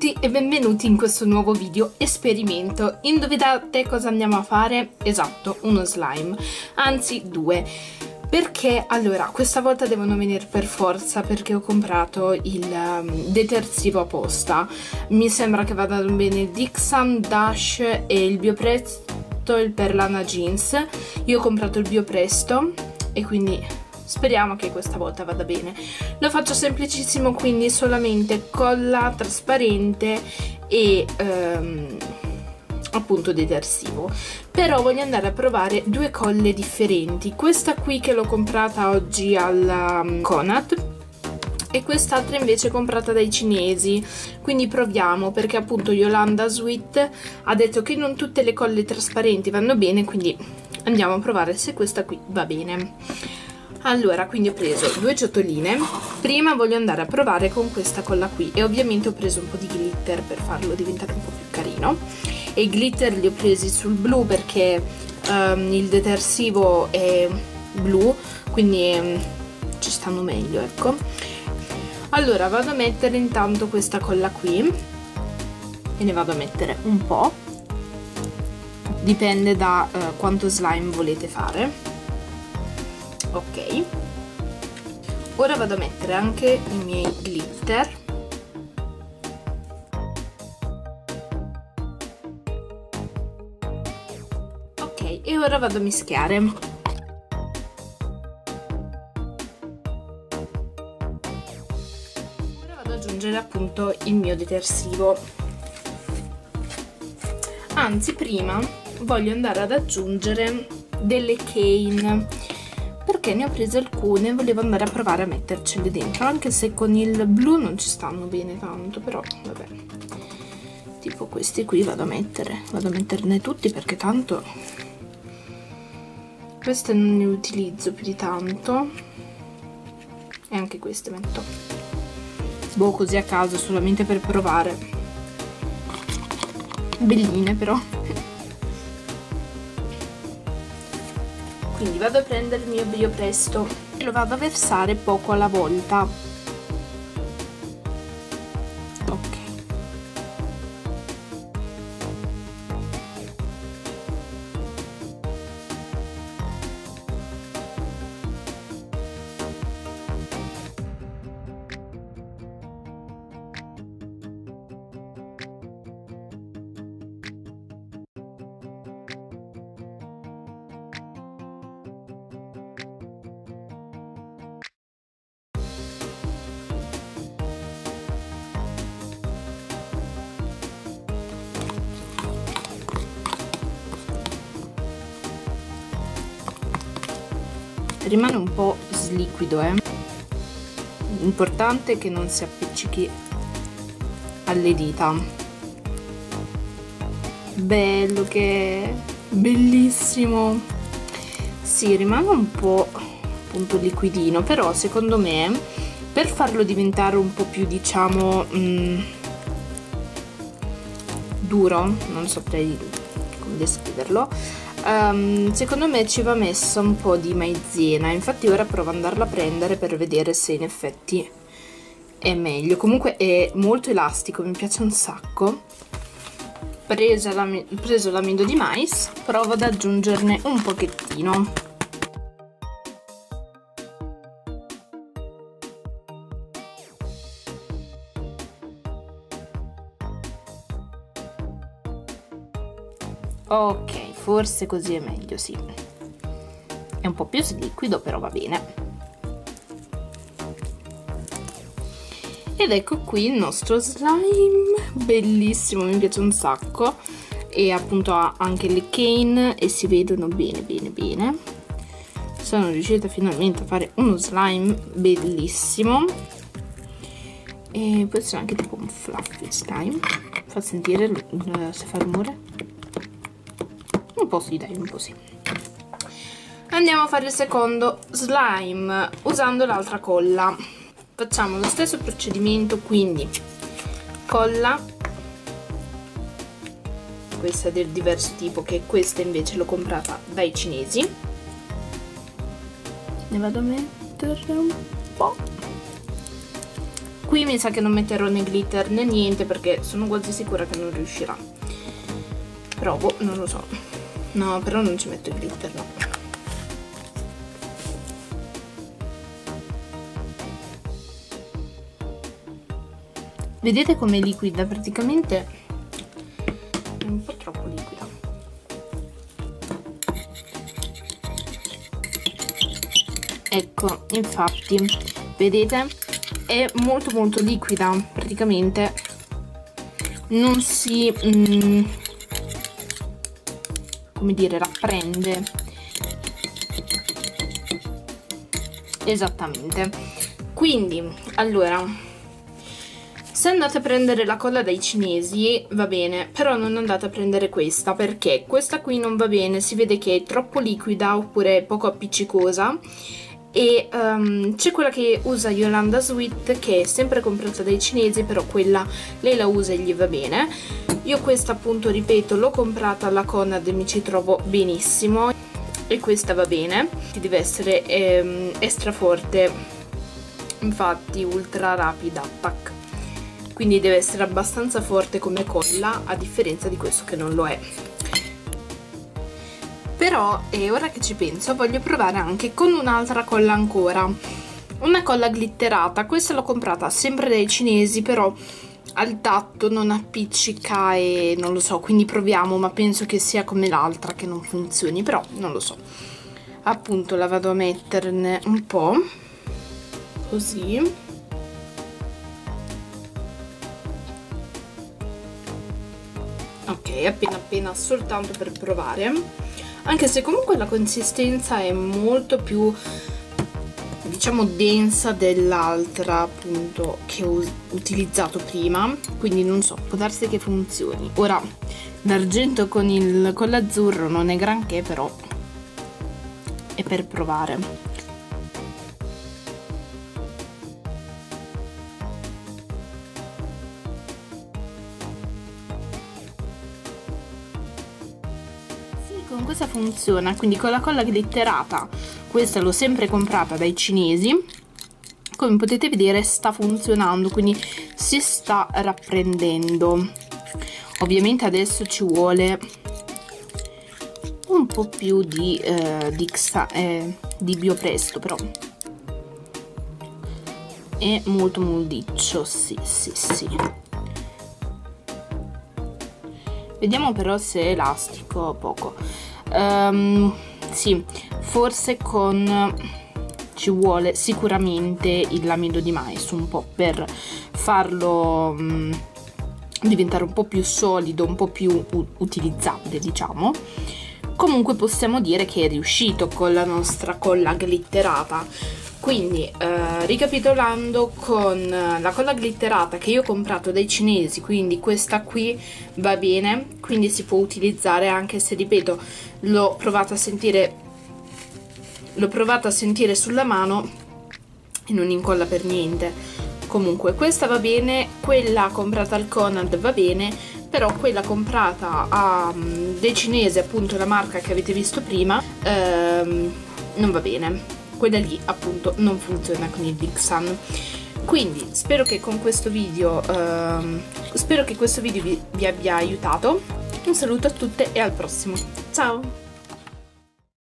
tutti e benvenuti in questo nuovo video esperimento. Indovinate cosa andiamo a fare? Esatto, uno slime, anzi due. Perché allora questa volta devono venire per forza perché ho comprato il detersivo apposta. Mi sembra che vadano bene il Dixam, Dash e il Biopresto, il Perlana Jeans. Io ho comprato il Biopresto e quindi speriamo che questa volta vada bene. Lo faccio semplicissimo, quindi solamente colla trasparente e appunto detersivo. Però voglio andare a provare due colle differenti, questa qui che l'ho comprata oggi alla Conad e quest'altra invece comprata dai cinesi, quindi proviamo, perché appunto Yolanda Sweet ha detto che non tutte le colle trasparenti vanno bene, quindi andiamo a provare se questa qui va bene. Allora, quindi ho preso due ciotoline. Prima voglio andare a provare con questa colla qui e ovviamente ho preso un po' di glitter per farlo diventare un po' più carino. E i glitter li ho presi sul blu perché il detersivo è blu, quindi ci stanno meglio, ecco. Allora vado a mettere intanto questa colla qui e ne vado a mettere un po', dipende da quanto slime volete fare. Ok, ora vado a mettere anche i miei glitter. Ok, e ora vado a mischiare. Ora vado ad aggiungere appunto il mio detersivo. Anzi, prima voglio andare ad aggiungere delle cane, perché ne ho prese alcune e volevo andare a provare a mettercele dentro, anche se con il blu non ci stanno bene tanto, però vabbè, tipo questi qui vado a metterne tutti, perché tanto queste non ne utilizzo più di tanto e anche queste metto boh così a caso, solamente per provare. Belline però. Quindi vado a prendere il mio Biopresto e lo vado a versare poco alla volta. Ok. Rimane un po' sliquido, l'importante è che non si appiccichi alle dita. Bello che è, bellissimo. Sì, rimane un po' appunto liquidino, però secondo me per farlo diventare un po' più, diciamo, duro, non saprei come descriverlo, secondo me ci va messa un po' di maizena. Infatti ora provo ad andarla a prendere per vedere se in effetti è meglio. Comunque è molto elastico, mi piace un sacco. Preso l'amido di mais, provo ad aggiungerne un pochettino. Ok, forse così è meglio, sì. È un po' più liquido, però va bene. Ed ecco qui il nostro slime, bellissimo, mi piace un sacco. E appunto ha anche le cane e si vedono bene bene bene. Sono riuscita finalmente a fare uno slime bellissimo. E può essere anche tipo un fluffy slime. Fa sentire se fa rumore. Un po' sì, dai, un po' sì. Andiamo a fare il secondo slime usando l'altra colla. Facciamo lo stesso procedimento, quindi colla, questa è del diverso tipo, che questa invece l'ho comprata dai cinesi. Ne vado a mettere un po'. Qui mi sa che non metterò né glitter né niente perché sono quasi sicura che non riuscirà. Provo, non lo so. No, però non ci metto il glitter, no. Vedete com'è liquida? Praticamente è un po' troppo liquida. Ecco, infatti, vedete? È molto molto liquida, praticamente non si come dire, rapprende. Esattamente. Quindi, allora, se andate a prendere la colla dai cinesi va bene, però non andate a prendere questa, perché questa qui non va bene, si vede che è troppo liquida oppure poco appiccicosa. E c'è quella che usa Yolanda Sweet, che è sempre comprata dai cinesi, però quella lei la usa e gli va bene. Io questa, appunto, ripeto, l'ho comprata alla Conad e mi ci trovo benissimo, e questa va bene. Deve essere extra forte, infatti ultra rapida, tac. Quindi deve essere abbastanza forte come colla, a differenza di questo che non lo è. Però, ora che ci penso, voglio provare anche con un'altra colla ancora, una colla glitterata. Questa l'ho comprata sempre dai cinesi, però al tatto non appiccica e non lo so, quindi proviamo, ma penso che sia come l'altra che non funzioni, però non lo so. Appunto la vado a metterne un po', così. Ok, appena soltanto per provare. Anche se comunque la consistenza è molto più, diciamo, densa dell'altra, appunto, che ho utilizzato prima, quindi non so, può darsi che funzioni. Ora l'argento con l'azzurro non è granché, però è per provare. Con questa funziona, quindi con la colla glitterata, questa l'ho sempre comprata dai cinesi, come potete vedere sta funzionando, quindi si sta rapprendendo. Ovviamente adesso ci vuole un po' più di Biopresto, però è molto moldiccio, sì. Vediamo però se è elastico o poco. Sì, forse ci vuole sicuramente il lamido di mais un po' per farlo diventare un po' più solido, un po' più utilizzabile, diciamo. Comunque possiamo dire che è riuscito con la nostra colla glitterata. Quindi ricapitolando, con la colla glitterata che io ho comprato dai cinesi, quindi questa qui va bene, quindi si può utilizzare, anche se, ripeto, l'ho provata a sentire sulla mano e non incolla per niente. Comunque questa va bene, quella comprata al Conad va bene, però quella comprata dai cinesi, appunto la marca che avete visto prima, non va bene. Quella lì appunto non funziona con il Big Sun. Quindi spero che con questo video vi abbia aiutato. Un saluto a tutte e al prossimo. Ciao!